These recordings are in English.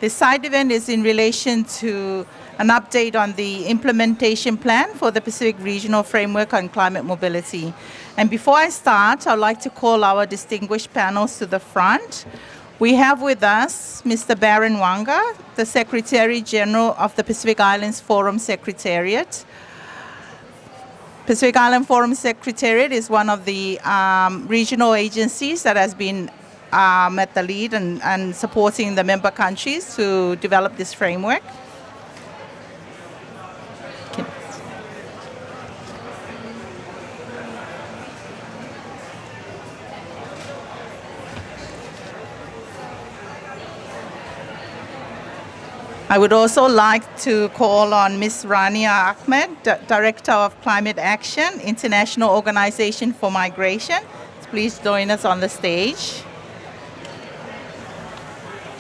This side event is in relation to an update on the implementation plan for the Pacific Regional Framework on Climate Mobility. And before I start, I'd like to call our distinguished panels to the front. We have with us Mr. Baron Wanga, the Secretary General of the Pacific Islands Forum Secretariat. Pacific Island Forum Secretariat is one of the regional agencies that has been at the lead and supporting the member countries to develop this framework. I would also like to call on Ms. Rania Ahmed, Director of Climate Action, International Organization for Migration. Please join us on the stage.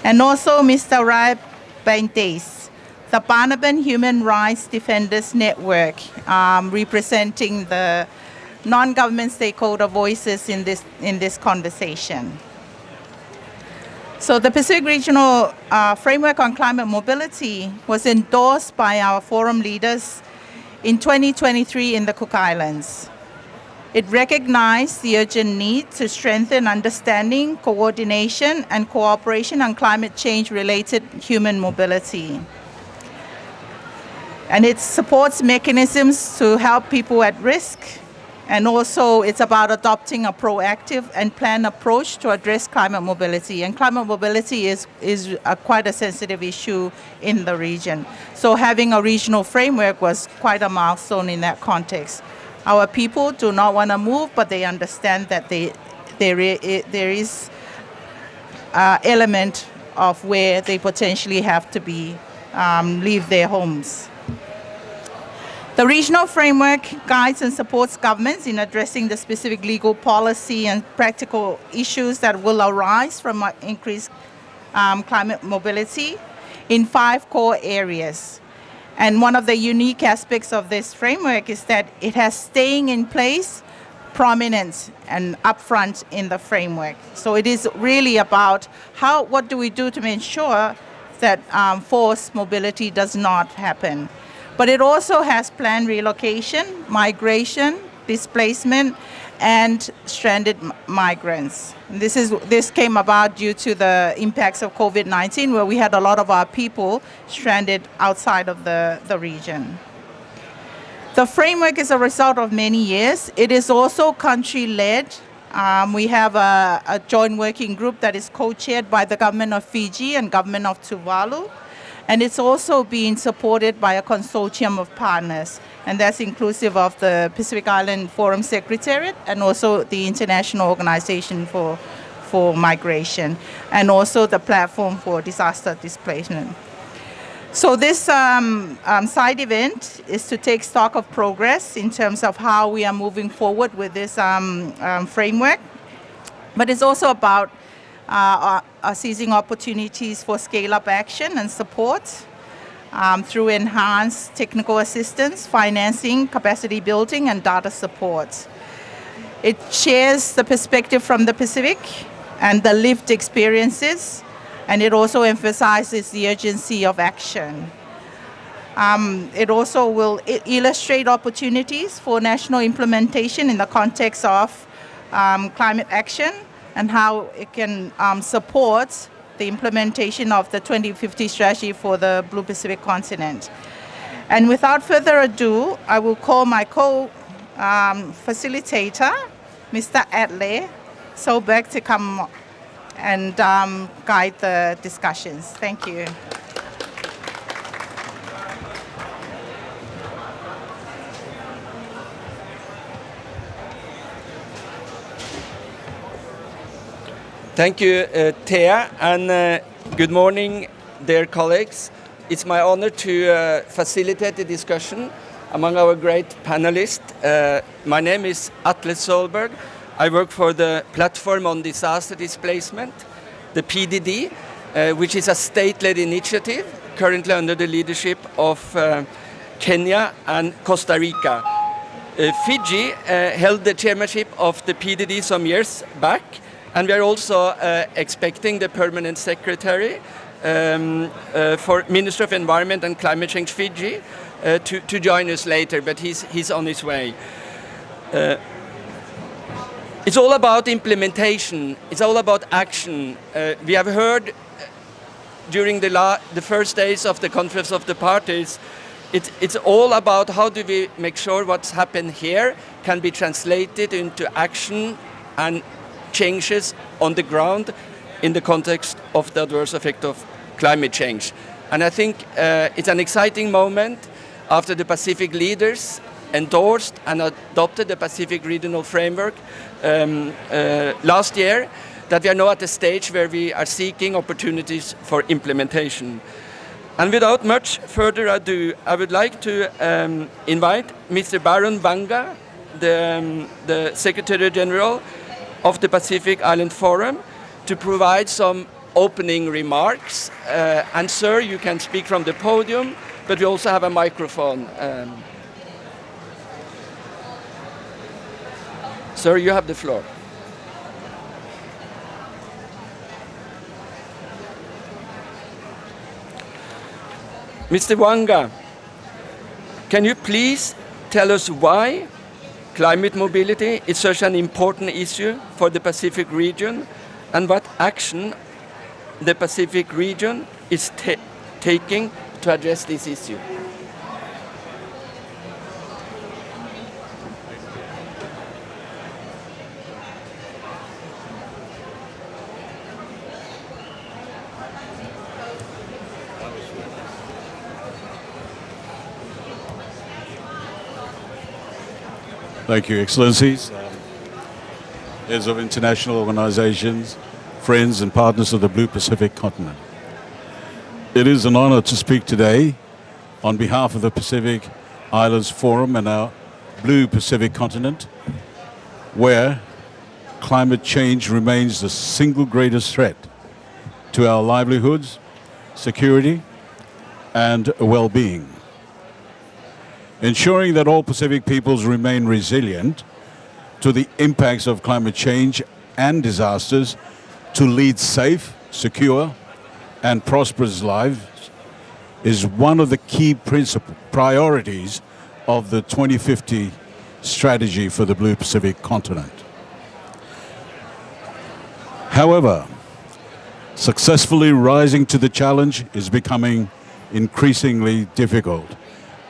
And also Mr. Raib Baintes, the Banaban Human Rights Defenders Network, representing the non-government stakeholder voices in this conversation. So the Pacific Regional Framework on Climate Mobility was endorsed by our forum leaders in 2023 in the Cook Islands. It recognized the urgent need to strengthen understanding, coordination, and cooperation on climate change-related human mobility. And it supports mechanisms to help people at risk, and also it's about adopting a proactive and planned approach to address climate mobility. And climate mobility is quite a sensitive issue in the region. So having a regional framework was quite a milestone in that context. Our people do not want to move, but they understand that there is an element of where they potentially have to leave their homes. The regional framework guides and supports governments in addressing the specific legal policy and practical issues that will arise from increased climate mobility in 5 core areas. And one of the unique aspects of this framework is that it has staying in place, prominence, and upfront in the framework. So it is really about what do we do to ensure that forced mobility does not happen. But it also has planned relocation, migration, displacement, and stranded migrants. This came about due to the impacts of COVID-19, where we had a lot of our people stranded outside of the region. The framework is a result of many years. It is also country-led. We have a joint working group that is co-chaired by the government of Fiji and government of Tuvalu. And it's also being supported by a consortium of partners, and that's inclusive of the Pacific Island Forum Secretariat and also the International Organization for Migration, and also the Platform for Disaster Displacement. So this side event is to take stock of progress in terms of how we are moving forward with this framework, but it's also about seizing opportunities for scale-up action and support through enhanced technical assistance, financing, capacity building, and data support. It shares the perspective from the Pacific and the lived experiences, and it also emphasizes the urgency of action. It also will illustrate opportunities for national implementation in the context of climate action, and how it can support the implementation of the 2050 strategy for the Blue Pacific continent. And without further ado, I will call my co-facilitator, Mr. Adley Solberg, to come and guide the discussions. Thank you. Thank you, Thea, and good morning, dear colleagues. It's my honor to facilitate the discussion among our great panelists. My name is Atle Solberg. I work for the Platform on Disaster Displacement, the PDD, which is a state-led initiative currently under the leadership of Kenya and Costa Rica. Fiji held the chairmanship of the PDD some years back, and we are also expecting the permanent secretary for Minister of Environment and Climate Change Fiji to join us later, but he's on his way. It's all about implementation. It's all about action. We have heard during the first days of the Conference of the Parties, it's all about how do we make sure what's happened here can be translated into action and changes on the ground in the context of the adverse effect of climate change. And I think it's an exciting moment after the Pacific leaders endorsed and adopted the Pacific Regional Framework last year, that we are now at a stage where we are seeking opportunities for implementation. And without much further ado, I would like to invite Mr. Baron Wanga, the Secretary General of the Pacific Island Forum, to provide some opening remarks. And sir, you can speak from the podium, but we also have a microphone. Sir, you have the floor. Mr. Wanga, can you please tell us why climate mobility is such an important issue for the Pacific region, and what action the Pacific region is taking to address this issue? Thank you, Excellencies, heads of international organizations, friends and partners of the Blue Pacific continent. It is an honor to speak today on behalf of the Pacific Islands Forum and our Blue Pacific continent, where climate change remains the single greatest threat to our livelihoods, security, and well-being. Ensuring that all Pacific peoples remain resilient to the impacts of climate change and disasters to lead safe, secure, and prosperous lives is one of the key priorities of the 2050 strategy for the Blue Pacific continent. However, successfully rising to the challenge is becoming increasingly difficult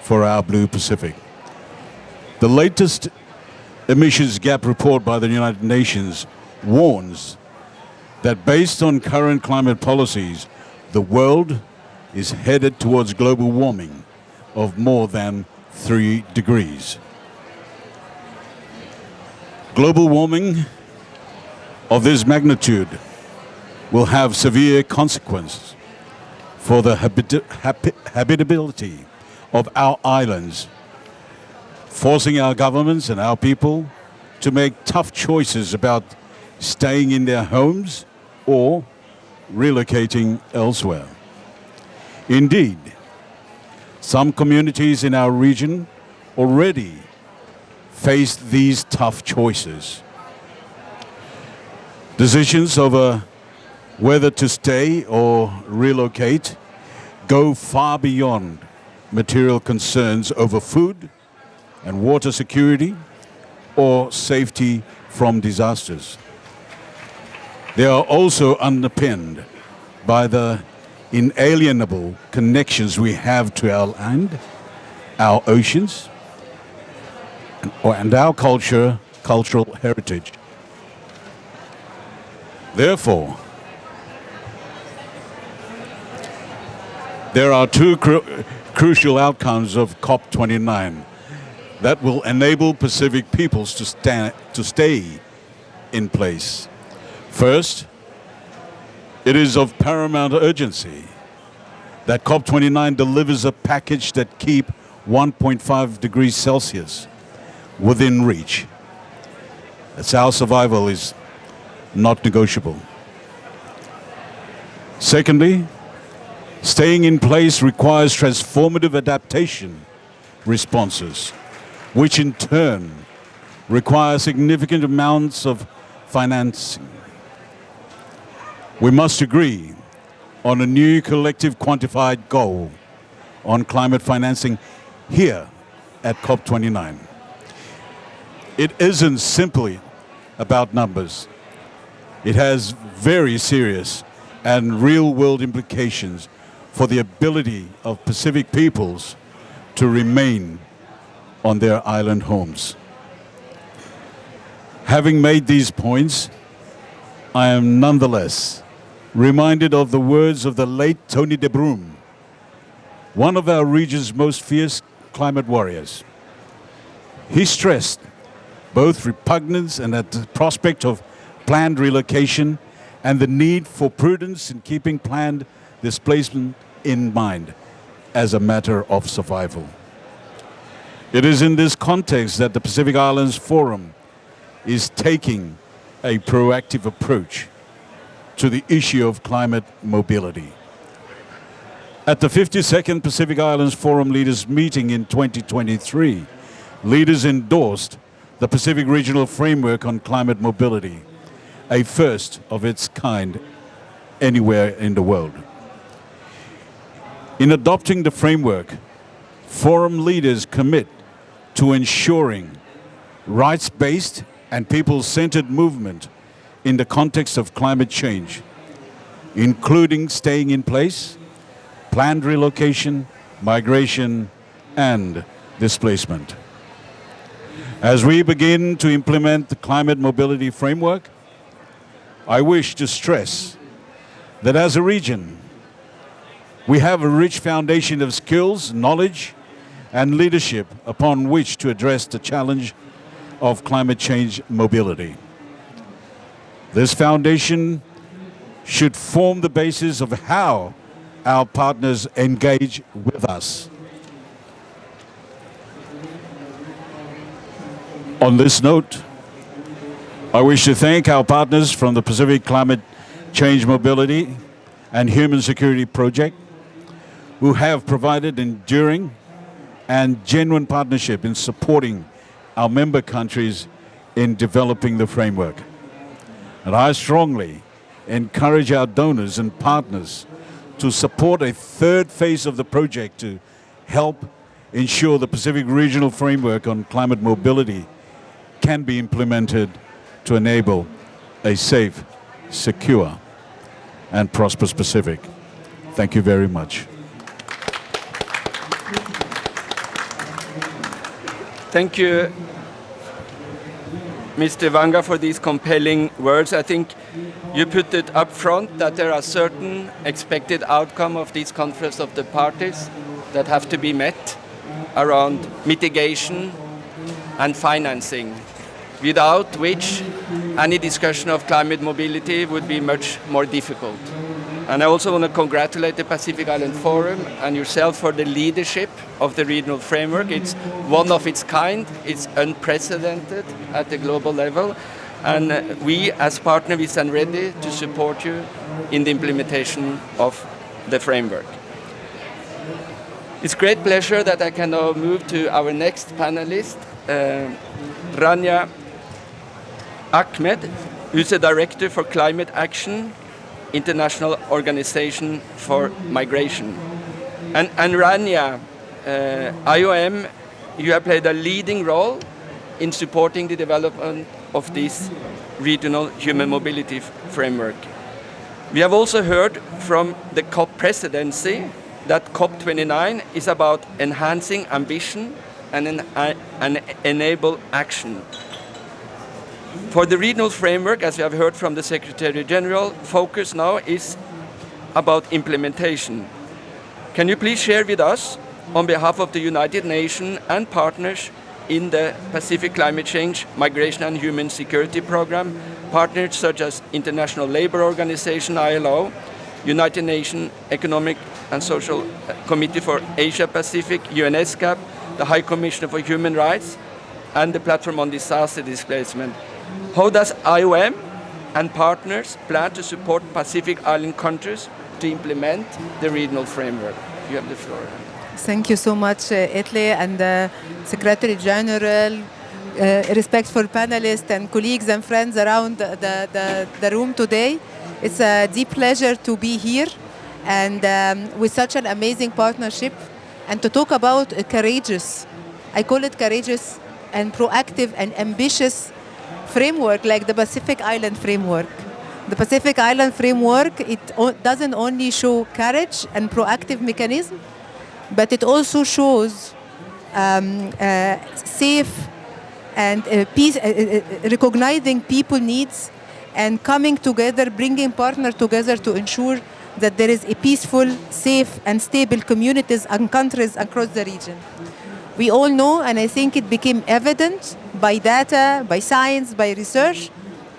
for our Blue Pacific. The latest emissions gap report by the United Nations warns that based on current climate policies, the world is headed towards global warming of more than 3 degrees. Global warming of this magnitude will have severe consequences for the habitability of our islands, forcing our governments and our people to make tough choices about staying in their homes or relocating elsewhere. Indeed, some communities in our region already face these tough choices. Decisions over whether to stay or relocate go far beyond material concerns over food and water security or safety from disasters. They are also underpinned by the inalienable connections we have to our land, our oceans, and our cultural heritage. Therefore, there are two crucial outcomes of COP29 that will enable Pacific peoples to stay in place. First, it is of paramount urgency that COP29 delivers a package that keep 1.5 degrees Celsius within reach. That's our survival is not negotiable. Secondly, staying in place requires transformative adaptation responses, which in turn require significant amounts of financing. We must agree on a new collective quantified goal on climate financing here at COP29. It isn't simply about numbers. It has very serious and real-world implications for the ability of Pacific peoples to remain on their island homes. Having made these points, I am nonetheless reminded of the words of the late Tony de Broom, one of our region's most fierce climate warriors. He stressed both repugnance and at the prospect of planned relocation and the need for prudence in keeping planned displacement in mind as a matter of survival. It is in this context that the Pacific Islands Forum is taking a proactive approach to the issue of climate mobility. At the 52nd Pacific Islands Forum Leaders Meeting in 2023, leaders endorsed the Pacific Regional Framework on Climate Mobility, a first of its kind anywhere in the world. In adopting the framework, forum leaders commit to ensuring rights-based and people-centered movement in the context of climate change, including staying in place, planned relocation, migration, and displacement. As we begin to implement the climate mobility framework, I wish to stress that as a region, we have a rich foundation of skills, knowledge, and leadership upon which to address the challenge of climate change mobility. This foundation should form the basis of how our partners engage with us. On this note, I wish to thank our partners from the Pacific Climate Change Mobility and Human Security Project, who have provided enduring and genuine partnership in supporting our member countries in developing the framework. And I strongly encourage our donors and partners to support a third phase of the project to help ensure the Pacific Regional Framework on Climate Mobility can be implemented to enable a safe, secure, and prosperous Pacific. Thank you very much. Thank you, Mr. Vanga, for these compelling words. I think you put it up front that there are certain expected outcomes of these conference of the parties that have to be met around mitigation and financing, without which any discussion of climate mobility would be much more difficult. And I also want to congratulate the Pacific Island Forum and yourself for the leadership of the regional framework. It's one of its kind, it's unprecedented at the global level, and we as partner, we stand ready to support you in the implementation of the framework. It's great pleasure that I can now move to our next panelist, Rania Ahmed, who's the Director for Climate Action, International Organization for Migration. And Rania, IOM, you have played a leading role in supporting the development of this regional human mobility framework. We have also heard from the COP presidency that COP29 is about enhancing ambition and enable action. For the regional framework, as we have heard from the Secretary General, focus now is about implementation. Can you please share with us, on behalf of the United Nations and partners in the Pacific Climate Change, Migration and Human Security Program, partners such as International Labour Organization, ILO, United Nations Economic and Social Committee for Asia Pacific, UNESCAP, the High Commissioner for Human Rights, and the Platform on Disaster Displacement. How does IOM and partners plan to support Pacific Island countries to implement the regional framework? You have the floor. Thank you so much, Etle, and Secretary General, respectful panelists and colleagues and friends around the room today. It's a deep pleasure to be here and with such an amazing partnership, and to talk about a courageous, I call it courageous and proactive and ambitious framework like the Pacific Island Framework. The Pacific Island Framework, doesn't only show courage and proactive mechanism, but it also shows safe and peace, recognizing people needs and coming together, bringing partners together to ensure that there is a peaceful, safe, and stable communities and countries across the region. We all know, and I think it became evident by data, by science, by research,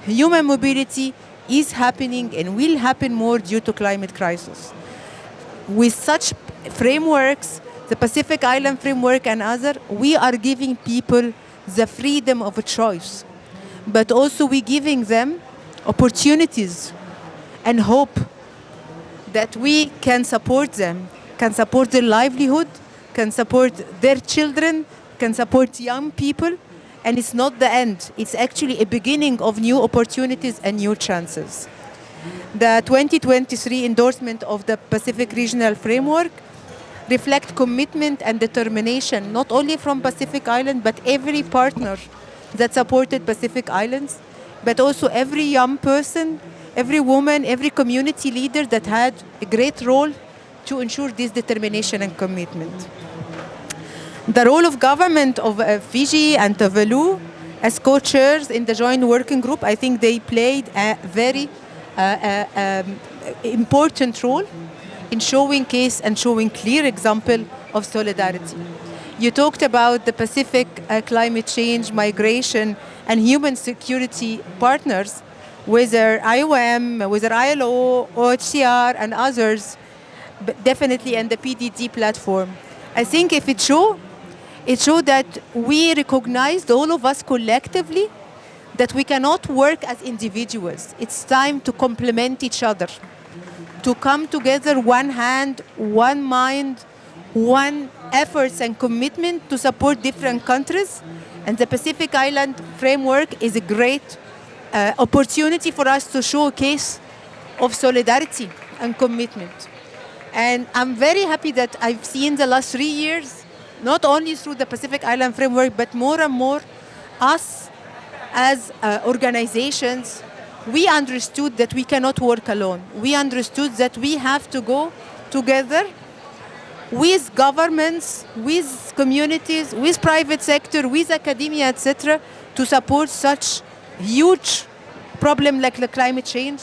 human mobility is happening and will happen more due to climate crisis. With such frameworks, the Pacific Island Framework and other, we are giving people the freedom of a choice, but also we giving them opportunities and hope that we can support them, can support their livelihood, can support their children, can support young people, and it's not the end. It's actually a beginning of new opportunities and new chances. The 2023 endorsement of the Pacific Regional Framework reflect commitment and determination, not only from Pacific Island, but every partner that supported Pacific Islands, but also every young person, every woman, every community leader that had a great role to ensure this determination and commitment. The role of government of Fiji and Tuvalu as co-chairs in the joint working group, I think they played a very important role in showing case and showing clear example of solidarity. You talked about the Pacific climate change, migration, and human security partners, whether IOM, whether ILO, OHCR, and others, but definitely, and the PDD platform. I think if it showed that we recognized, all of us collectively, that we cannot work as individuals. It's time to complement each other, to come together, one hand, one mind, one efforts and commitment to support different countries. And the Pacific Island Framework is a great opportunity for us to show a case of solidarity and commitment. And I'm very happy that I've seen the last 3 years, not only through the Pacific Island Framework, but more and more us as organizations, we understood that we cannot work alone. We understood that we have to go together with governments, with communities, with private sector, with academia, etc., to support such huge problem like the climate change,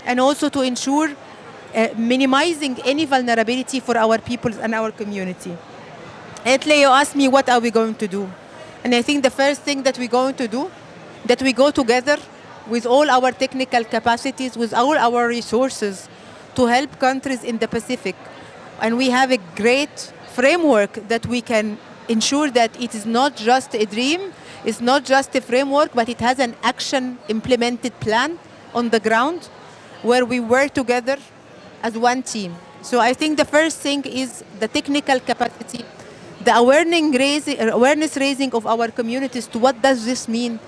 and also to ensure minimizing any vulnerability for our people and our community. Etle, you asked me what are we going to do? And I think the first thing that we're going to do, that we go together with all our technical capacities, with all our resources to help countries in the Pacific. And we have a great framework that we can ensure that it is not just a dream, it's not just a framework, but it has an action implemented plan on the ground where we work together as one team. So I think the first thing is the technical capacity, the awareness raising of our communities to what does this mean,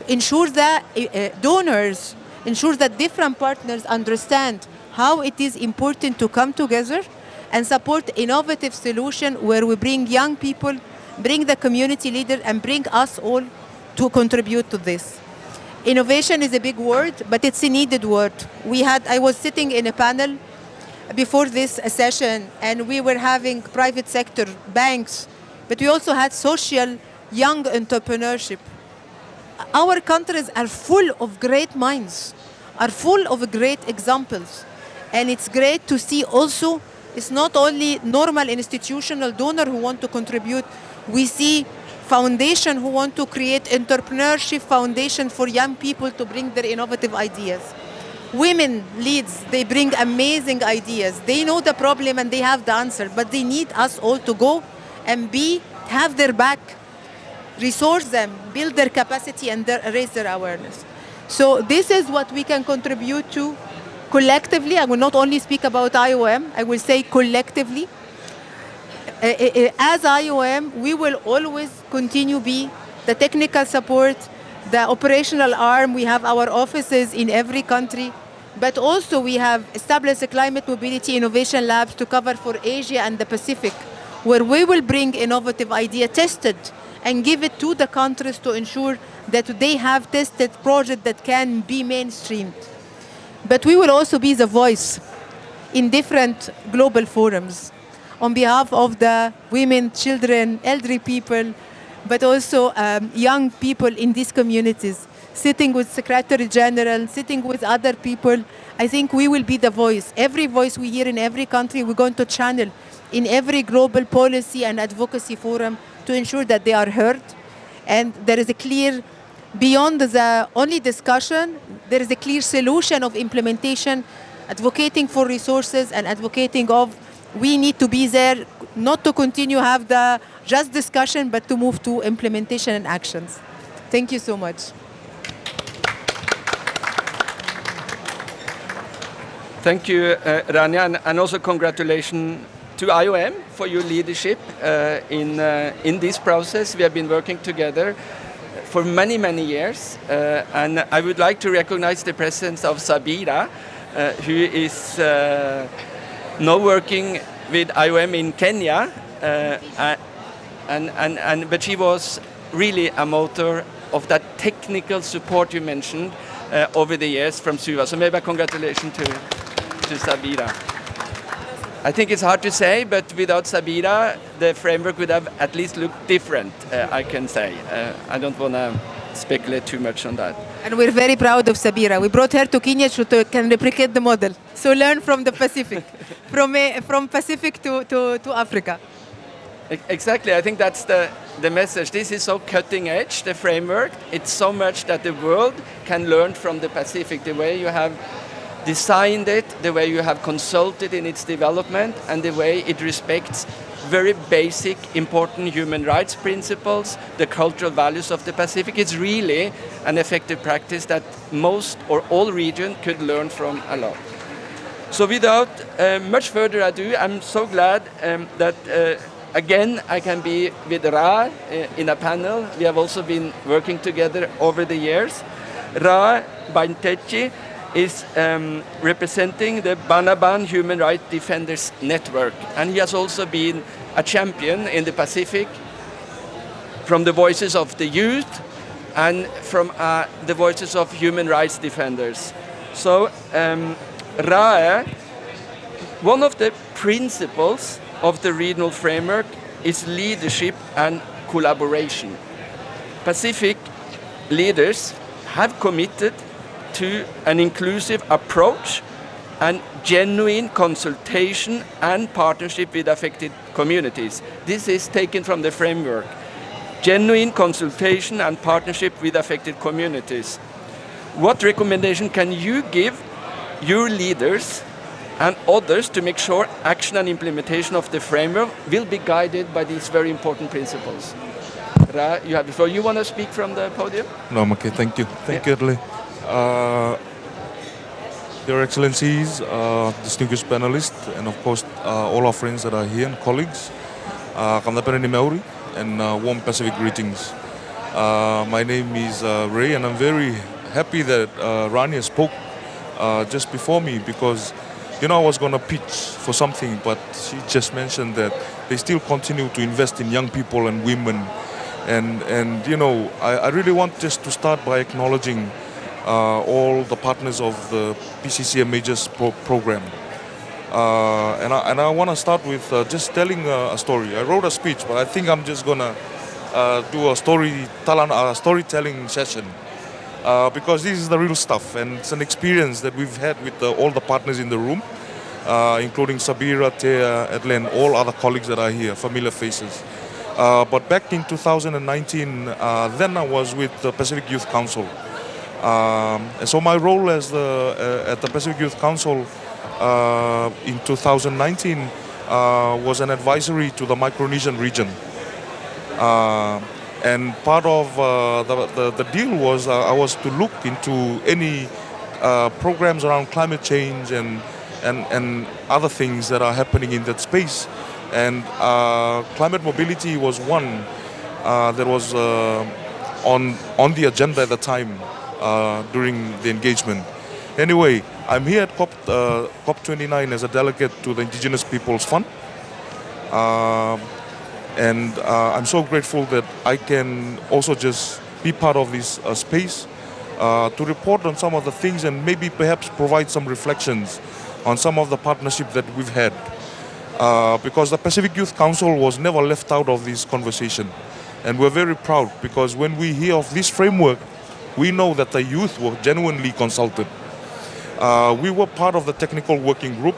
ensure that donors, ensure that different partners understand how it is important to come together and support innovative solution where we bring young people, bring the community leader, and bring us all to contribute to this. Innovation is a big word, but it's a needed word. I was sitting in a panel before this session, and we were having private sector, banks, but we also had social young entrepreneurship. Our countries are full of great minds, are full of great examples. And it's great to see also, it's not only normal institutional donor who want to contribute, we see foundation who want to create entrepreneurship foundation for young people to bring their innovative ideas. Women leads, they bring amazing ideas. They know the problem and they have the answer, but they need us all to go and have their back, resource them, build their capacity, and raise their awareness. So this is what we can contribute to collectively. I will not only speak about IOM, I will say collectively. As IOM, we will always continue be the technical support, the operational arm. We have our offices in every country, But also we have established a climate mobility innovation labs to cover for Asia and the Pacific, where we will bring innovative idea tested and give it to the countries to ensure that they have tested projects that can be mainstreamed. But we will also be the voice in different global forums on behalf of the women, children, elderly people, but also young people in these communities, sitting with Secretary General, sitting with other people. I think we will be the voice. Every voice we hear in every country, we're going to channel in every global policy and advocacy forum to ensure that they are heard. And there is a clear, beyond the only discussion, there is a clear solution of implementation, advocating for resources and advocating of we need to be there, not to continue have the just discussion, but to move to implementation and actions. Thank you so much. Thank you, Rania, and also congratulations to IOM for your leadership in this process. We have been working together for many, many years, and I would like to recognize the presence of Sabira, who is now working with IOM in Kenya, but she was really a motor of that technical support you mentioned over the years from SUVA. So maybe a congratulations to Sabira. I think it's hard to say, but without Sabira, the framework would have at least looked different, I can say. I don't want to speculate too much on that. And we're very proud of Sabira. We brought her to Kenya to can replicate the model. So learn from the Pacific, from Pacific to Africa. Exactly. I think that's the message. This is so cutting edge, the framework. It's so much that the world can learn from the Pacific, the way you have designed it, the way you have consulted in its development, and the way it respects very basic, important human rights principles, the cultural values of the Pacific. It's really an effective practice that most or all regions could learn from a lot. So without much further ado, I'm so glad that again I can be with Ra in a panel. We have also been working together over the years. Ra Baintechi is representing the Banaban Human Rights Defenders Network, and he has also been a champion in the Pacific from the voices of the youth and from the voices of human rights defenders. So Ra, one of the principles of the regional framework is leadership and collaboration. Pacific leaders have committed to an inclusive approach and genuine consultation and partnership with affected communities. This is taken from the framework. Genuine consultation and partnership with affected communities. What recommendation can you give your leaders and others to make sure action and implementation of the framework will be guided by these very important principles? Ra, you have the floor. You want to speak from the podium? No, okay, thank you. Thank you, Adley. Your Excellencies, distinguished panelists, and of course all our friends that are here and colleagues, Kamdapereni Maori, and warm Pacific greetings. My name is Ray, and I'm very happy that Rania spoke just before me, because I was going to pitch for something, but she just mentioned that they still continue to invest in young people and women, and I really want just to start by acknowledging all the partners of the PCCM Majors program. And I want to start with just telling a story. I wrote a speech, but I think I'm just going to do a storytelling session because this is the real stuff, and it's an experience that we've had with all the partners in the room, including Sabira, Tea, Edlen, all other colleagues that are here, familiar faces. But back in 2019, then I was with the Pacific Youth Council. And so my role as at the Pacific Youth Council in 2019 was an advisory to the Micronesian region. And part of the deal was I was to look into any programs around climate change and other things that are happening in that space. And climate mobility was one that was on the agenda at the time during the engagement. Anyway, I'm here at COP29 as a delegate to the Indigenous Peoples Fund. And I'm so grateful that I can also just be part of this space to report on some of the things and maybe perhaps provide some reflections on some of the partnership that we've had. Because the Pacific Youth Council was never left out of this conversation. And we're very proud because when we hear of this framework, we know that the youth were genuinely consulted. We were part of the technical working group,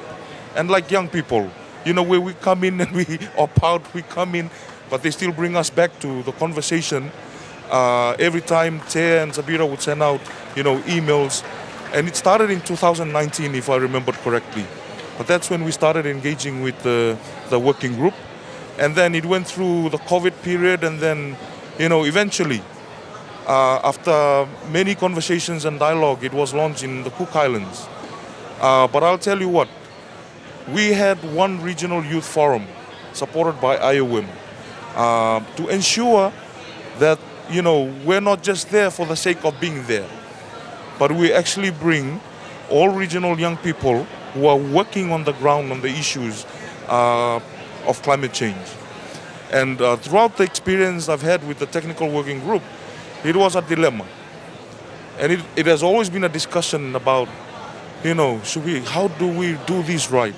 and like young people, you know, where we come in and we opt out, we come in, but they still bring us back to the conversation. Every time Tea and Zabira would send out, you know, emails, and it started in 2019, if I remember correctly. But that's when we started engaging with the working group, and then it went through the COVID period, and then, you know, eventually, after many conversations and dialogue, it was launched in the Cook Islands. But I'll tell you what, we had one regional youth forum supported by IOM to ensure that, you know, we're not just there for the sake of being there, but we actually bring all regional young people who are working on the ground on the issues of climate change. And throughout the experience I've had with the technical working group, it was a dilemma. And it has always been a discussion about, you know, how do we do this right?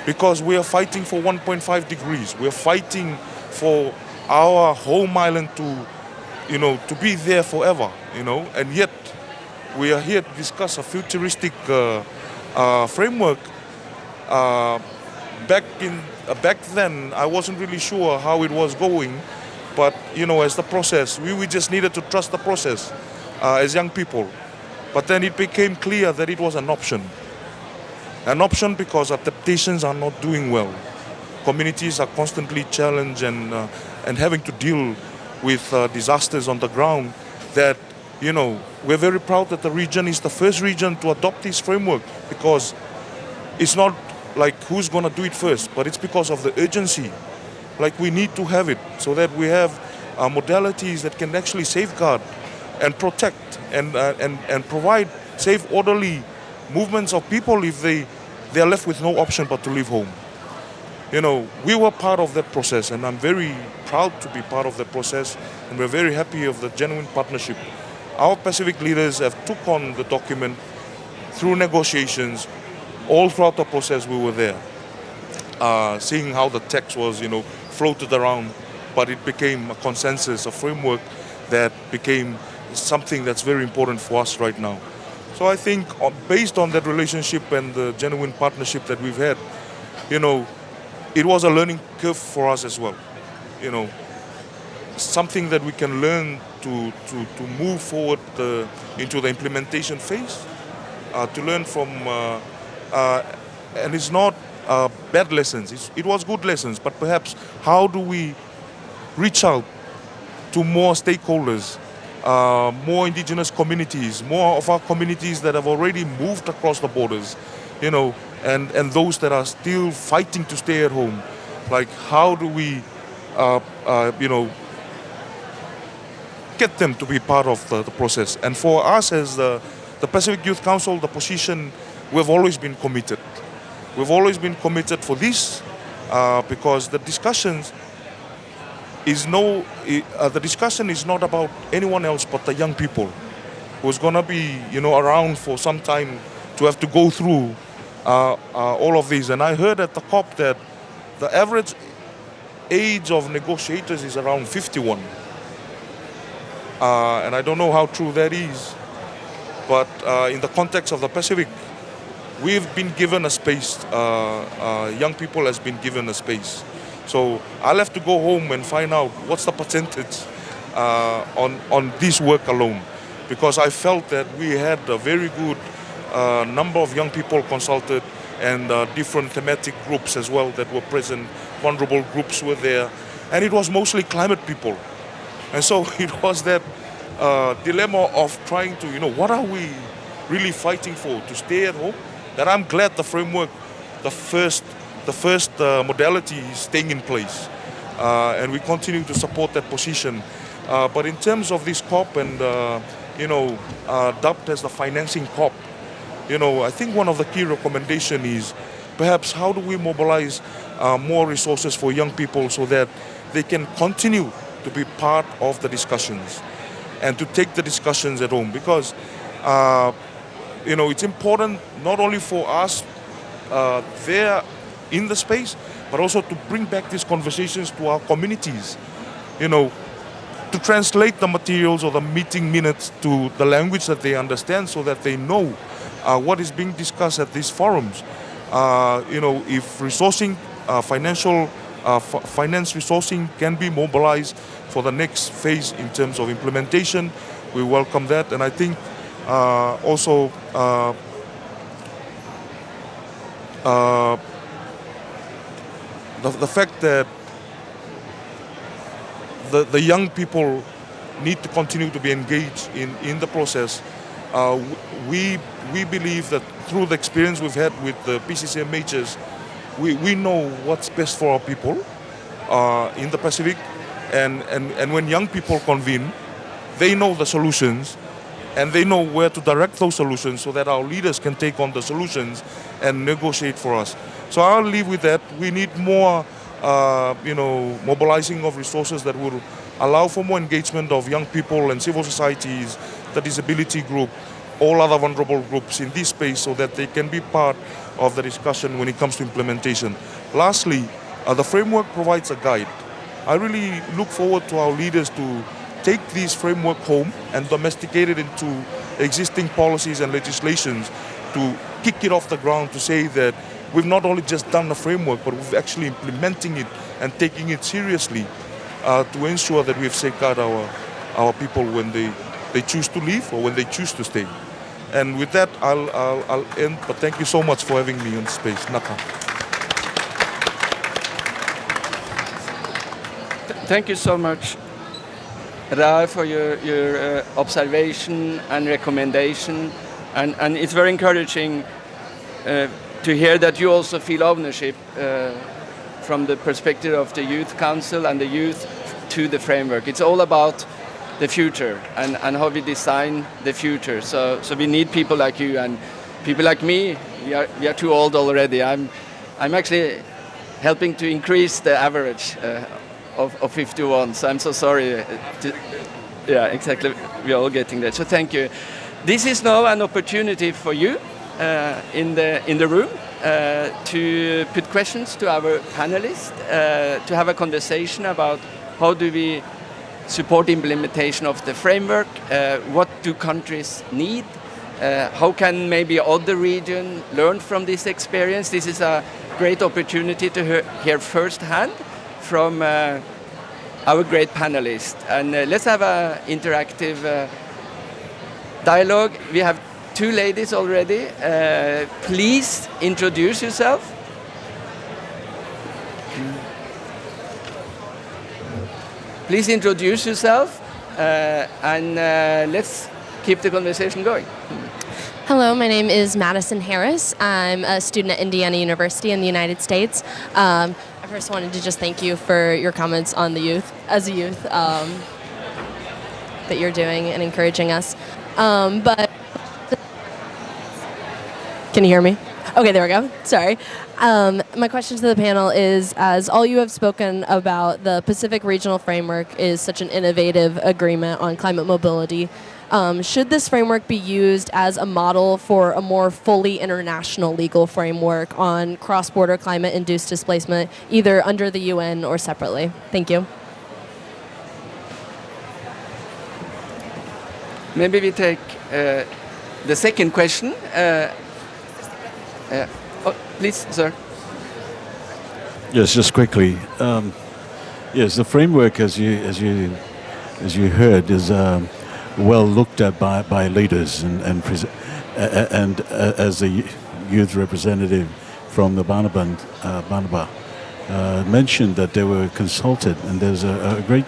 Because we are fighting for 1.5 degrees. We're fighting for our home island to, you know, to be there forever, you know, and yet we are here to discuss a futuristic framework. Back then, I wasn't really sure how it was going, but, you know, as the process, we just needed to trust the process as young people. But then it became clear that it was an option. An option because adaptations are not doing well. Communities are constantly challenged and having to deal with disasters on the ground that, you know, we're very proud that the region is the first region to adopt this framework, because it's not like who's going to do it first, but it's because of the urgency. Like, we need to have it so that we have modalities that can actually safeguard and protect and provide safe, orderly movements of people if they are left with no option but to leave home. You know, we were part of that process, and I'm very proud to be part of that process, and we're very happy of the genuine partnership. Our Pacific leaders have took on the document through negotiations. All throughout the process we were there, seeing how the text was, you know, floated around, but it became a consensus, a framework that became something that's very important for us right now. So I think based on that relationship and the genuine partnership that we've had, you know, it was a learning curve for us as well. You know, something that we can learn to move forward into the implementation phase, to learn from, and it's not bad lessons, it was good lessons, but perhaps how do we reach out to more stakeholders, more indigenous communities, more of our communities that have already moved across the borders, you know, and those that are still fighting to stay at home. Like, how do we, you know, get them to be part of the process? And for us as the Pacific Youth Council, the position, we've always been committed. We've always been committed for this because the discussion is not about anyone else but the young people who's going to be, you know, around for some time to have to go through all of these. And I heard at the COP that the average age of negotiators is around 51. And I don't know how true that is, but in the context of the Pacific, we've been given a space, young people has been given a space. So I'll have to go home and find out what's the percentage on this work alone, because I felt that we had a very good number of young people consulted and different thematic groups as well that were present. Vulnerable groups were there, and it was mostly climate people. And so it was that dilemma of trying to, you know, what are we really fighting for? To stay at home? That I'm glad the framework, the first modality is staying in place. And we continue to support that position. But in terms of this COP and, you know, dubbed as the financing COP, I think one of the key recommendation is perhaps how do we mobilize more resources for young people so that they can continue to be part of the discussions and to take the discussions at home, because it's important not only for us there in the space, but also to bring back these conversations to our communities, to translate the materials or the meeting minutes to the language that they understand so that they know what is being discussed at these forums. If resourcing, finance resourcing can be mobilized for the next phase in terms of implementation, we welcome that. And I think also the fact that the young people need to continue to be engaged in the process. We believe that through the experience we've had with the PCCMHs, we know what's best for our people in the Pacific, and when young people convene, they know the solutions and they know where to direct those solutions so that our leaders can take on the solutions and negotiate for us. So I'll leave with that. We need more mobilizing of resources that will allow for more engagement of young people and civil societies, the disability group, all other vulnerable groups in this space so that they can be part of the discussion when it comes to implementation. Lastly, the framework provides a guide. I really look forward to our leaders to take this framework home and domesticate it into existing policies and legislations to kick it off the ground, to say that we've not only just done the framework, but we're actually implementing it and taking it seriously to ensure that we've safeguarded our people when they choose to leave or when they choose to stay. And with that, I'll end, but thank you so much for having me on space. Naka. Thank you so much, Ra, for your observation and recommendation. And it's very encouraging to hear that you also feel ownership from the perspective of the Youth Council and the youth to the framework. It's all about the future and how we design the future. So we need people like you and people like me. We are too old already. I'm actually helping to increase the average of 51. So I'm so sorry. Yeah, exactly. We are all getting there. So thank you. This is now an opportunity for you in the room to put questions to our panelists, to have a conversation about how do we support implementation of the framework, what do countries need, how can maybe other regions learn from this experience. This is a great opportunity to hear firsthand from our great panelists. And let's have an interactive dialogue. We have two ladies already. Please introduce yourself. Please introduce yourself and let's keep the conversation going. Hello, my name is Madison Harris. I'm a student at Indiana University in the United States. I first wanted to just thank you for your comments on the youth, as a youth, that you're doing and encouraging us. But can you hear me? Okay, there we go. Sorry. My question to the panel is, as all you have spoken about, the Pacific Regional Framework is such an innovative agreement on climate mobility. Should this framework be used as a model for a more fully international legal framework on cross-border climate-induced displacement, either under the UN or separately? Thank you. Maybe we take the second question. Please, sir. Yes, just quickly. Yes, the framework, as you heard, is well looked at by leaders and as a youth representative from the Banaba mentioned that they were consulted, and there's a great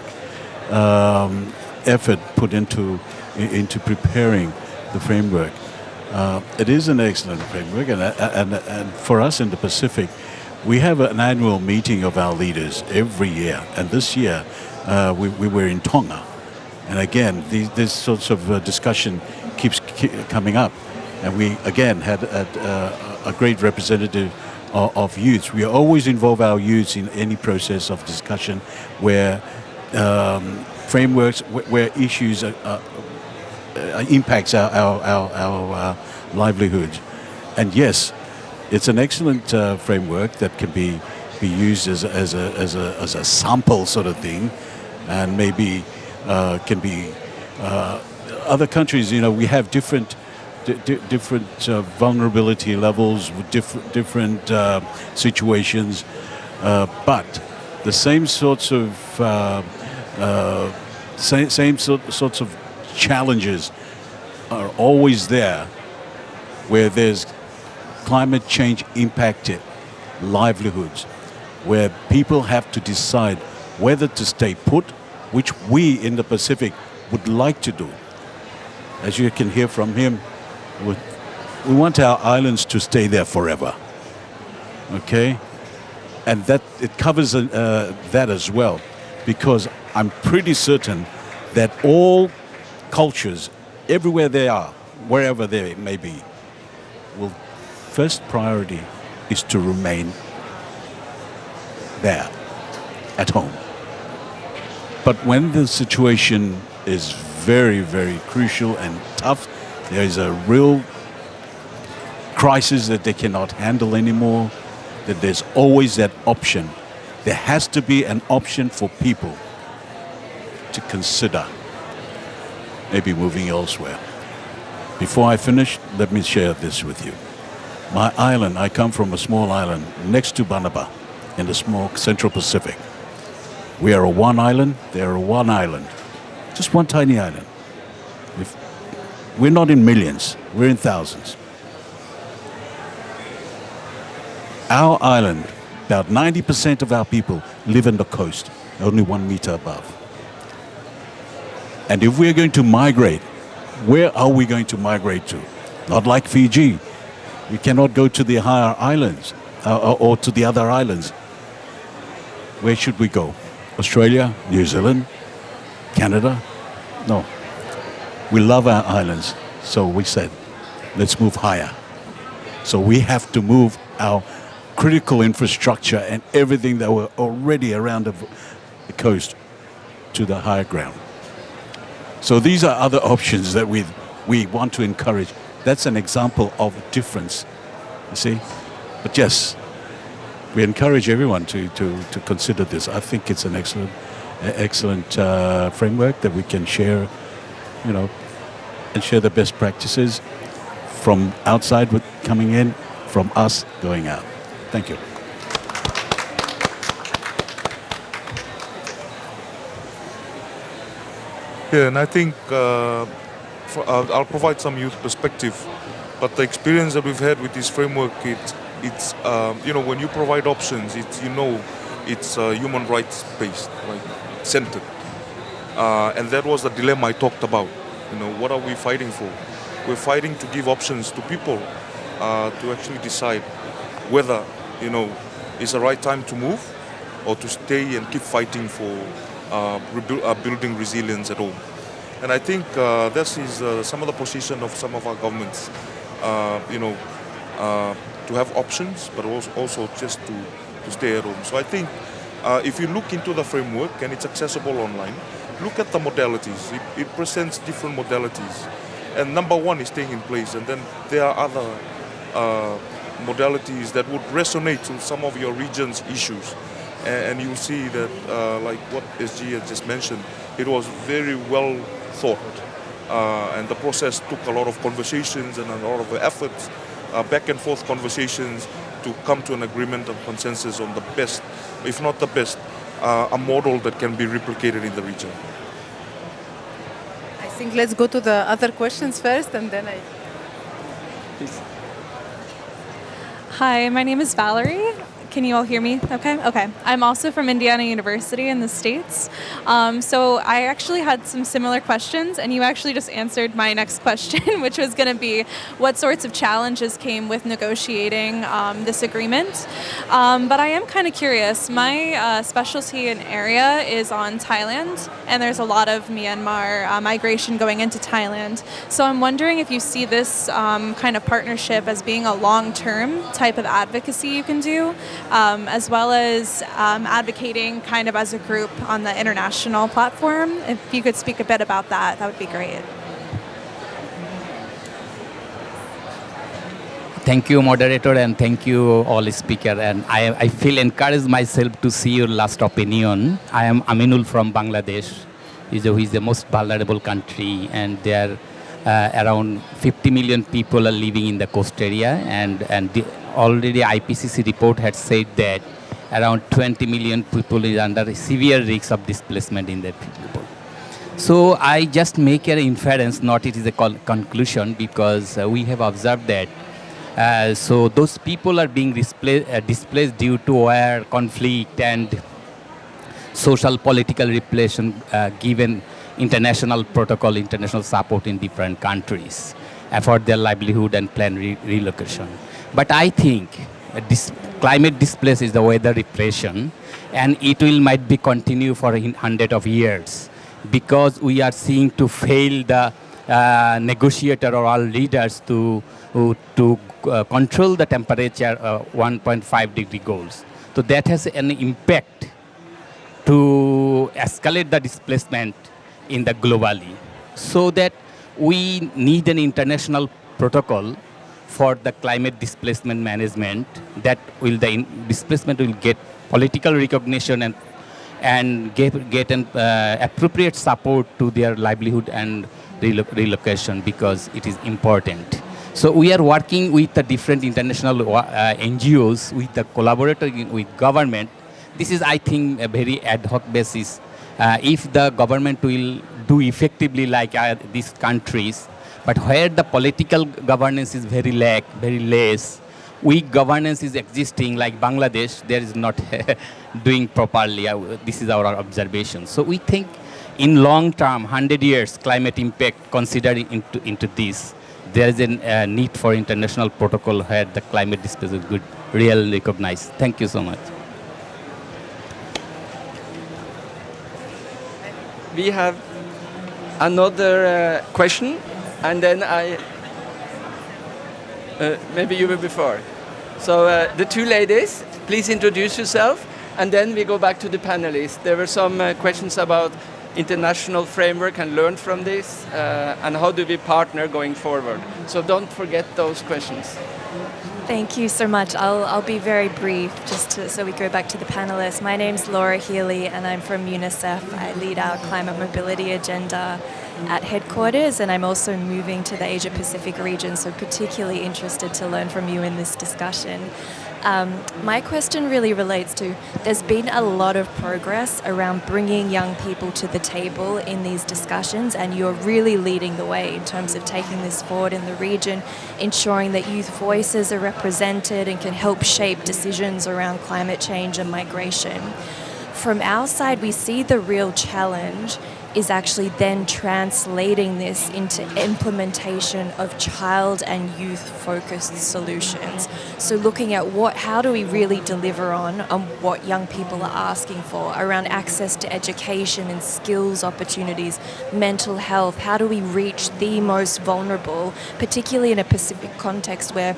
effort put into preparing the framework. It is an excellent framework, and for us in the Pacific, we have an annual meeting of our leaders every year. And this year, we were in Tonga, and again, these sorts of discussion keeps coming up. And we, again, had a great representative of youths. We always involve our youths in any process of discussion where frameworks, where issues impacts our livelihoods. And yes, it's an excellent framework that can be used as a sample sort of thing, and maybe can be other countries. We have different vulnerability levels with different situations, but the same sorts of sorts of challenges are always there where there's climate change impacted livelihoods, where people have to decide whether to stay put, which we in the Pacific would like to do. As you can hear from him, we want our islands to stay there forever. Okay? And that it covers that as well, because I'm pretty certain that all cultures, everywhere they are, wherever they may be, will first priority is to remain there, at home. But when the situation is very, very crucial and tough, there is a real crisis that they cannot handle anymore, that there's always that option. There has to be an option for people to consider maybe moving elsewhere. Before I finish, let me share this with you. My island, I come from a small island next to Banaba in the small Central Pacific. We are a one island, they are a one island. Just one tiny island. We're not in millions, we're in thousands. Our island, about 90% of our people live on the coast, only 1 meter above. And if we're going to migrate, where are we going to migrate to? Not like Fiji. We cannot go to the higher islands or to the other islands. Where should we go? Australia, New Zealand, Canada? No. We love our islands, so we said, let's move higher. So we have to move our critical infrastructure and everything that were already around the coast to the higher ground. So these are other options that we want to encourage. That's an example of difference, you see. But yes, we encourage everyone to consider this. I think it's an excellent framework that we can share, and share the best practices from outside coming in, from us going out. Thank you. Yeah, and I think I'll provide some youth perspective, but the experience that we've had with this framework, it's when you provide options, it's human rights based, like centered, and that was the dilemma I talked about. What are we fighting for? We're fighting to give options to people to actually decide whether it's the right time to move or to stay and keep fighting for building resilience at home. And I think this is some of the position of some of our governments, to have options, but also just to stay at home. So I think if you look into the framework, and it's accessible online, look at the modalities. It presents different modalities. And number one is staying in place, and then there are other modalities that would resonate with some of your region's issues. And you'll see that, like what SG had just mentioned, it was very well thought. And the process took a lot of conversations and a lot of efforts, back and forth conversations to come to an agreement and consensus on the best, if not the best, a model that can be replicated in the region. I think let's go to the other questions first, and then Please. Hi, my name is Valerie. Can you all hear me? Okay. I'm also from Indiana University in the States. So I actually had some similar questions, and you actually just answered my next question, which was going to be what sorts of challenges came with negotiating this agreement. But I am kind of curious. My specialty and area is on Thailand, and there's a lot of Myanmar migration going into Thailand. So I'm wondering if you see this kind of partnership as being a long-term type of advocacy you can do, as well as advocating kind of as a group on the international platform. If you could speak a bit about that, that would be great. Thank you, moderator, and thank you, all speaker. And I feel encouraged myself to see your last opinion. I am Aminul from Bangladesh, which is the most vulnerable country, and there around 50 million people are living in the coast area, and already IPCC report had said that around 20 million people is under severe risk of displacement in the people. So I just make an inference, not it is a conclusion, because we have observed that so those people are being displaced due to war, conflict, and social political repression given international protocol, international support in different countries for their livelihood and planned relocation. But I think climate displacement is the weather repression, and it might be continue for hundreds of years, because we are seeing to fail the negotiator or all leaders to control the temperature 1.5 degree goals. So that has an impact to escalate the displacement in the globally, so that we need an international protocol for the climate displacement management, that will the displacement will get political recognition and get an appropriate support to their livelihood and relocation, because it is important. So we are working with the different international NGOs, with the collaborator with government. This is, I think, a very ad hoc basis. If the government will do effectively like these countries, but where the political governance is very less, weak governance is existing, like Bangladesh, there is not doing properly. This is our observation. So we think in long term, 100 years, climate impact considering into this, there is a need for international protocol where the climate displacement is good, really recognized. Thank you so much. We have another question, and then maybe you were before. So the two ladies, please introduce yourself, and then we go back to the panelists. There were some questions about international framework and learn from this, and how do we partner going forward. So don't forget those questions. Thank you so much. I'll be very brief, so we go back to the panelists. My name's Laura Healy, and I'm from UNICEF. I lead our climate mobility agenda at headquarters, and I'm also moving to the Asia Pacific region, so particularly interested to learn from you in this discussion. My question really relates to, there's been a lot of progress around bringing young people to the table in these discussions, and you're really leading the way in terms of taking this forward in the region, ensuring that youth voices are represented and can help shape decisions around climate change and migration. From our side, we see the real challenge is actually then translating this into implementation of child and youth focused solutions. So looking at how do we really deliver on what young people are asking for around access to education and skills opportunities, mental health, how do we reach the most vulnerable, particularly in a Pacific context where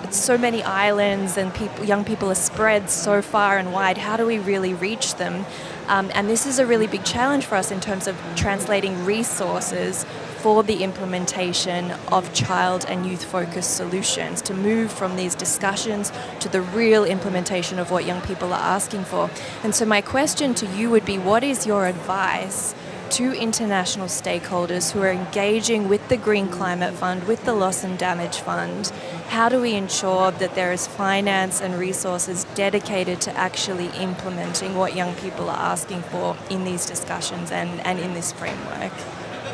so many islands and young people are spread so far and wide, how do we really reach them? And this is a really big challenge for us in terms of translating resources for the implementation of child and youth-focused solutions, to move from these discussions to the real implementation of what young people are asking for. And so my question to you would be, what is your advice to international stakeholders who are engaging with the Green Climate Fund, with the Loss and Damage Fund? How do we ensure that there is finance and resources dedicated to actually implementing what young people are asking for in these discussions and in this framework?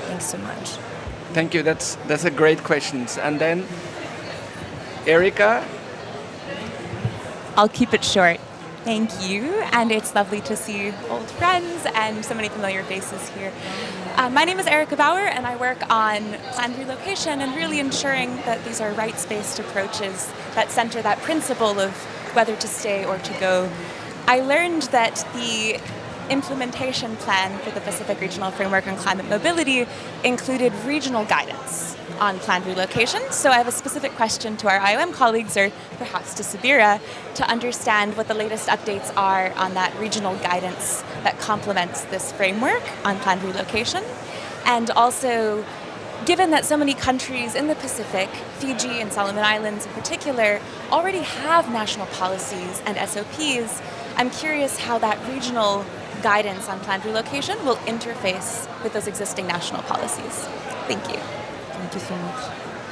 Thanks so much. Thank you. That's a great question. And then, Erica. I'll keep it short. Thank you, and it's lovely to see old friends and so many familiar faces here. My name is Erica Bauer, and I work on planned relocation and really ensuring that these are rights-based approaches that center that principle of whether to stay or to go. I learned that the implementation plan for the Pacific Regional Framework on Climate Mobility included regional guidance on planned relocation. So I have a specific question to our IOM colleagues, or perhaps to Sabira, to understand what the latest updates are on that regional guidance that complements this framework on planned relocation. And also, given that so many countries in the Pacific, Fiji and Solomon Islands in particular, already have national policies and SOPs, I'm curious how that regional guidance on planned relocation will interface with those existing national policies. Thank you. Thank you so much.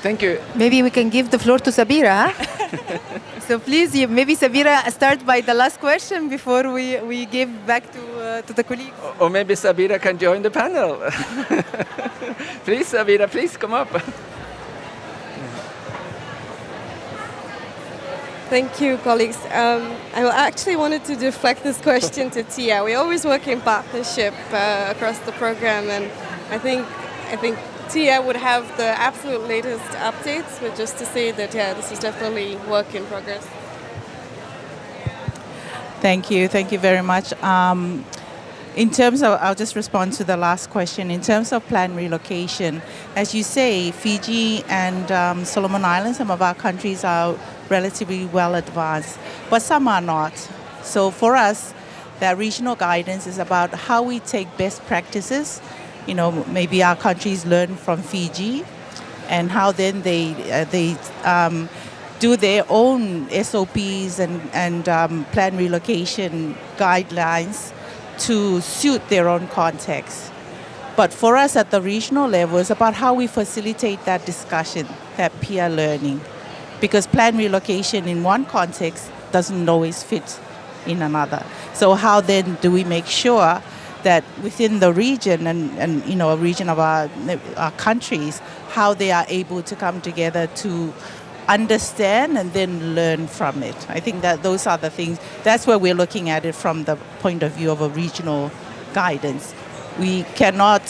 Thank you. Maybe we can give the floor to Sabira. Huh? So please, maybe Sabira, start by the last question before we give back to the colleagues. Or maybe Sabira can join the panel. Please, Sabira, please come up. Thank you, colleagues. I actually wanted to deflect this question to Tia. We always work in partnership across the program, and I think Tia would have the absolute latest updates, but just to say that, yeah, this is definitely work in progress. Thank you very much. In terms of, I'll just respond to the last question. In terms of planned relocation, as you say, Fiji and Solomon Islands, some of our countries are relatively well advanced, but some are not. So for us, that regional guidance is about how we take best practices. You know, maybe our countries learn from Fiji, and how then they do their own SOPs and planned relocation guidelines to suit their own context. But for us at the regional level, it's about how we facilitate that discussion, that peer learning. Because planned relocation in one context doesn't always fit in another. So how then do we make sure that within the region and you know, a region of our countries, how they are able to come together to understand and then learn from it. I think that those are the things, that's where we're looking at it from the point of view of a regional guidance. We cannot,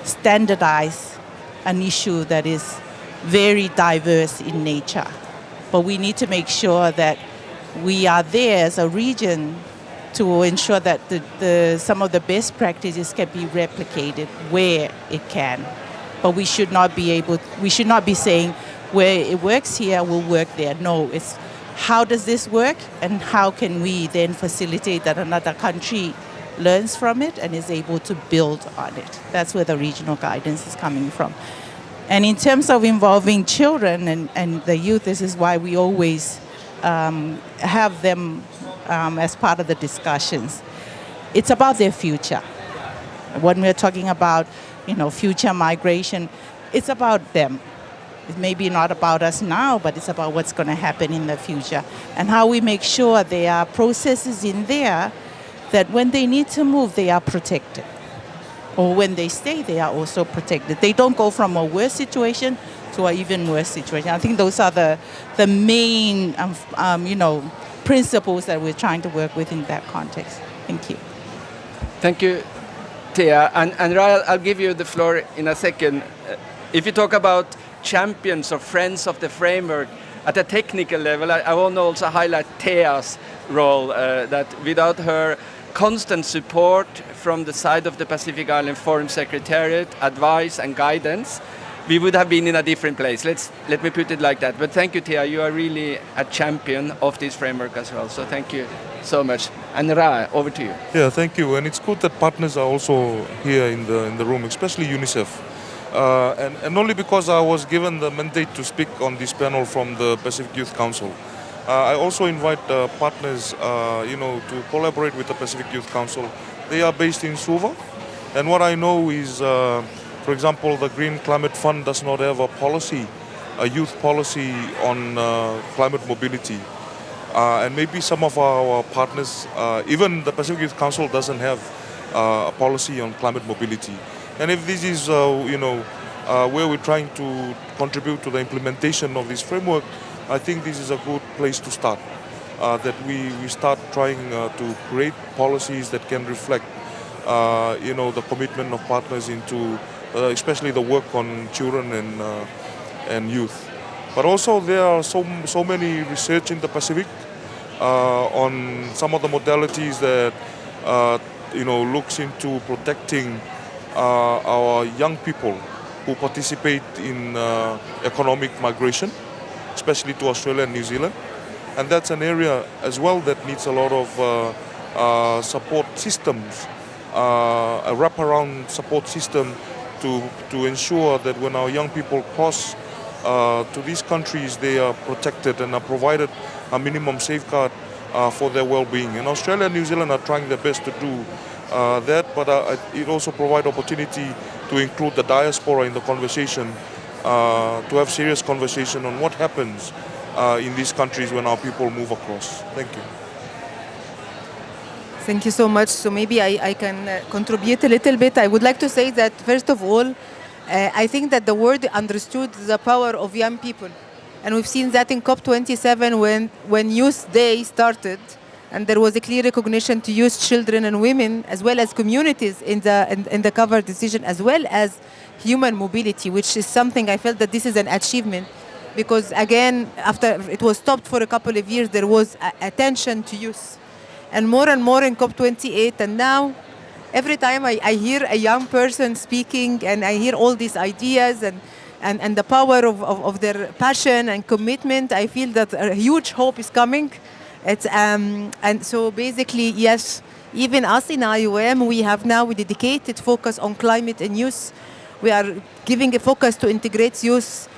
standardize an issue that is very diverse in nature. But we need to make sure that we are there as a region to ensure that some of the best practices can be replicated where it can. But we should not be saying where it works here will work there. No, it's how does this work and how can we then facilitate that another country learns from it and is able to build on it. That's where the regional guidance is coming from. And in terms of involving children and the youth, this is why we always have them as part of the discussions. It's about their future. When we're talking about, you know, future migration, it's about them. It may be not about us now, but it's about what's going to happen in the future and how we make sure there are processes in there that when they need to move, they are protected. Or when they stay, they are also protected. They don't go from a worse situation to an even worse situation. I think those are the main, principles that we're trying to work with in that context. Thank you. Thank you, Tia. And Rael, I'll give you the floor in a second. If you talk about champions or friends of the framework, at a technical level, I want to also highlight Tia's role, that without her constant support from the side of the Pacific Island Forum Secretariat, advice and guidance, we would have been in a different place. Let me put it like that. But thank you, Tia. You are really a champion of this framework as well. So thank you so much. And Ra, over to you. Yeah, thank you. And it's good that partners are also here in the room, especially UNICEF. And only because I was given the mandate to speak on this panel from the Pacific Youth Council. I also invite partners, to collaborate with the Pacific Youth Council. They are based in Suva, and what I know is, for example, the Green Climate Fund does not have a youth policy on climate mobility, and maybe some of our partners, even the Pacific Youth Council doesn't have a policy on climate mobility. And if this is, where we're trying to contribute to the implementation of this framework, I think this is a good place to start. That we start trying to create policies that can reflect, the commitment of partners into, especially the work on children and youth. But also there are so many research in the Pacific on some of the modalities that looks into protecting our young people who participate in economic migration, especially to Australia and New Zealand. And that's an area as well that needs a lot of support systems, a wraparound support system to ensure that when our young people cross to these countries, they are protected and are provided a minimum safeguard for their well-being. And Australia and New Zealand are trying their best to do that, but it also provides opportunity to include the diaspora in the conversation, to have serious conversation on what happens in these countries when our people move across. Thank you. Thank you so much. So maybe I can contribute a little bit. I would like to say that, first of all, I think that the world understood the power of young people. And we've seen that in COP27 when Youth Day started, and there was a clear recognition to youth, children and women, as well as communities in the cover decision, as well as human mobility, which is something I felt that this is an achievement. Because again, after it was stopped for a couple of years, there was attention to youth. And more in COP28, and now every time I hear a young person speaking and I hear all these ideas and the power of their passion and commitment, I feel that a huge hope is coming. And so basically, yes, even us in IOM, we have now a dedicated focus on climate and youth. We are giving a focus to integrate youth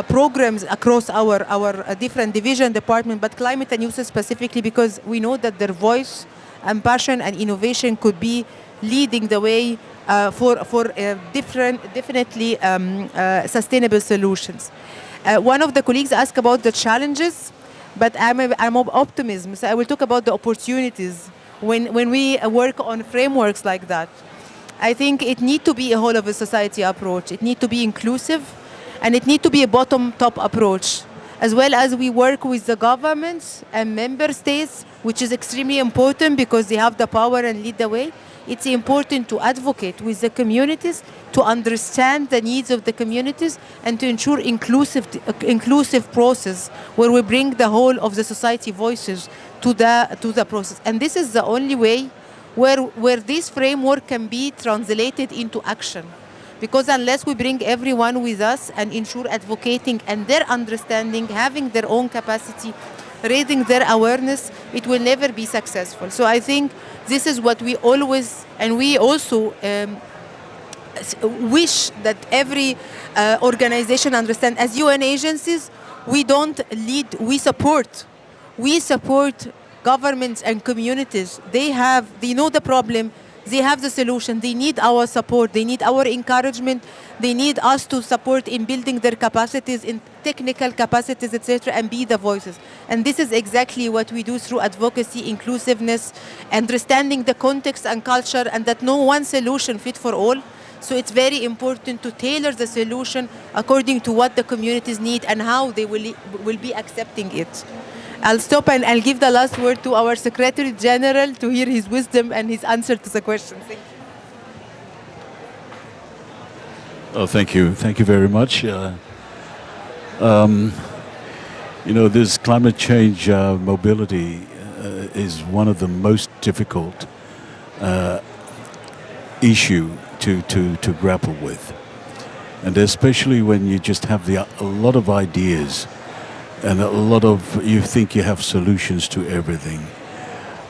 programs across our different division department, but climate and youth specifically, because we know that their voice and passion and innovation could be leading the way for definitely sustainable solutions. One of the colleagues asked about the challenges, but I'm of optimism, so I will talk about the opportunities when we work on frameworks like that. I think it needs to be a whole of a society approach. It needs to be inclusive, and it needs to be a bottom-top approach, as well as we work with the governments and member states, which is extremely important because they have the power and lead the way. It's important to advocate with the communities, to understand the needs of the communities, and to ensure inclusive process where we bring the whole of the society voices to the process. And this is the only way where this framework can be translated into action. Because unless we bring everyone with us and ensure advocating and their understanding, having their own capacity, raising their awareness, it will never be successful. So I think this is what we always, and we also wish that every organization understand. As UN agencies, we don't lead, we support. We support governments and communities. They know the problem, they have the solution, they need our support, they need our encouragement, they need us to support in building their capacities, in technical capacities, etc., and be the voices. And this is exactly what we do through advocacy, inclusiveness, understanding the context and culture, and that no one solution fit for all. So it's very important to tailor the solution according to what the communities need and how they will be accepting it. I'll stop and I'll give the last word to our Secretary General to hear his wisdom and his answer to the question. Thank you. Oh, thank you. Thank you very much. This climate change mobility is one of the most difficult issue to grapple with. And especially when you just have a lot of ideas and you think you have solutions to everything.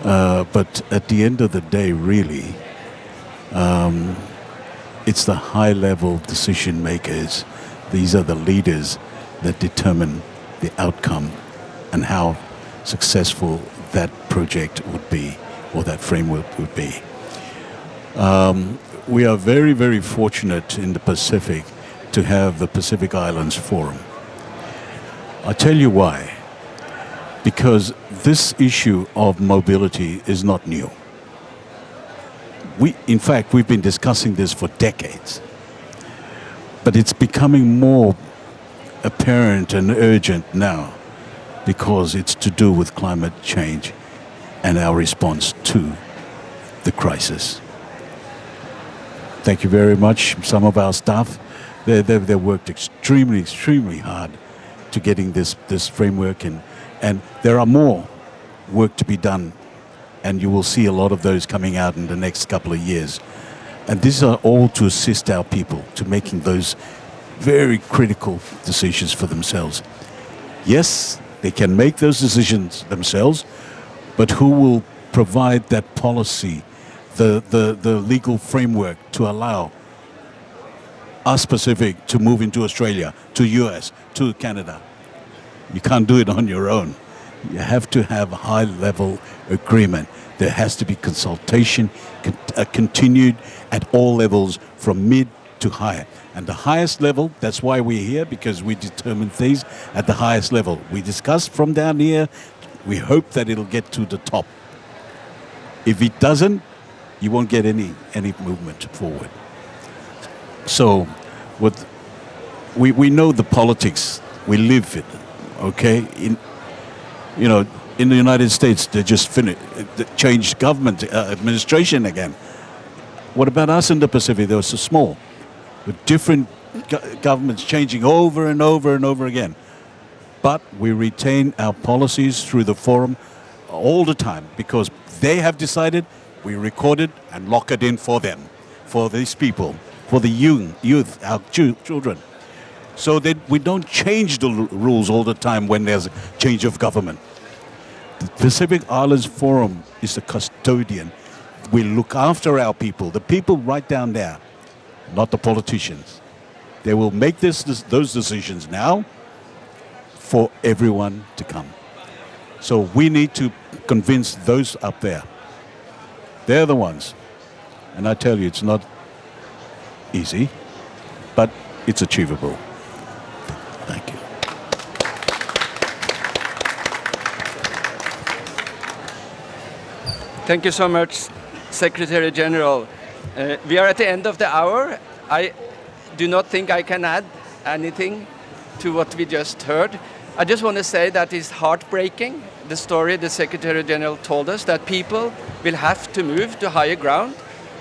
But at the end of the day, really, it's the high-level decision makers. These are the leaders that determine the outcome and how successful that project would be or that framework would be. We are very, very fortunate in the Pacific to have the Pacific Islands Forum. I'll tell you why. Because this issue of mobility is not new. In fact, we've been discussing this for decades. But it's becoming more apparent and urgent now because it's to do with climate change and our response to the crisis. Thank you very much. Some of our staff, they've worked extremely hard to getting this framework, and there are more work to be done, and you will see a lot of those coming out in the next couple of years. And these are all to assist our people to making those very critical decisions for themselves. Yes, they can make those decisions themselves, but who will provide that policy, the legal framework to allow us Pacific to move into Australia, to US, to Canada? You can't do it on your own. You have to have a high-level agreement. There has to be consultation continued at all levels, from mid to high. And the highest level, that's why we're here, because we determine things at the highest level. We discuss from down here. We hope that it'll get to the top. If it doesn't, you won't get any movement forward. So we know the politics. We live it, okay? In the United States, they just changed government administration again. What about us in the Pacific? They were so small, with different governments changing over and over and over again. But we retain our policies through the forum all the time, because they have decided, we record it and lock it in for them, for these people, for the youth, our children. So that we don't change the rules all the time when there's a change of government. The Pacific Islands Forum is the custodian. We look after our people, the people right down there, not the politicians. They will make those decisions now for everyone to come. So we need to convince those up there. They're the ones. And I tell you, it's not easy, but it's achievable. Thank you. Thank you so much, Secretary General. We are at the end of the hour. I do not think I can add anything to what we just heard. I just want to say that it's heartbreaking, the story the Secretary General told us, that people will have to move to higher ground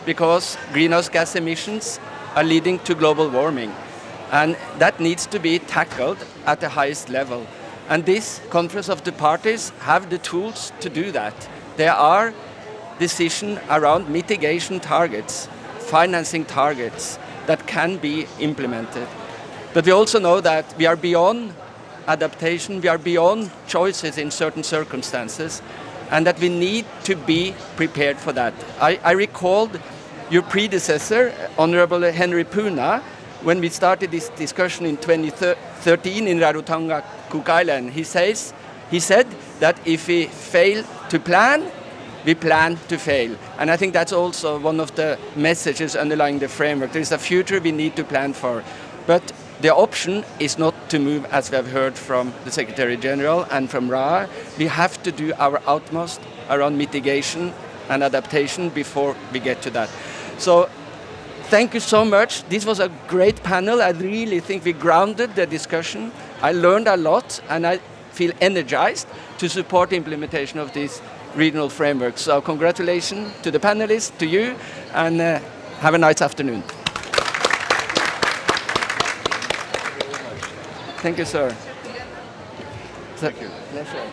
because greenhouse gas emissions are leading to global warming. And that needs to be tackled at the highest level. And this Conference of the Parties have the tools to do that. There are decisions around mitigation targets, financing targets that can be implemented. But we also know that we are beyond adaptation, we are beyond choices in certain circumstances, and that we need to be prepared for that. I recalled your predecessor, Honorable Henry Puna, when we started this discussion in 2013 in Rarotonga, Cook Island. He said that if we fail to plan, we plan to fail. And I think that's also one of the messages underlying the framework. There is a future we need to plan for. But the option is not to move, as we have heard from the Secretary General and from Ra. We have to do our utmost around mitigation and adaptation before we get to that. So thank you so much. This was a great panel. I really think we grounded the discussion. I learned a lot, and I feel energized to support the implementation of this regional framework. So congratulations to the panelists, to you, and have a nice afternoon. Thank you, sir. Thank you. Pleasure.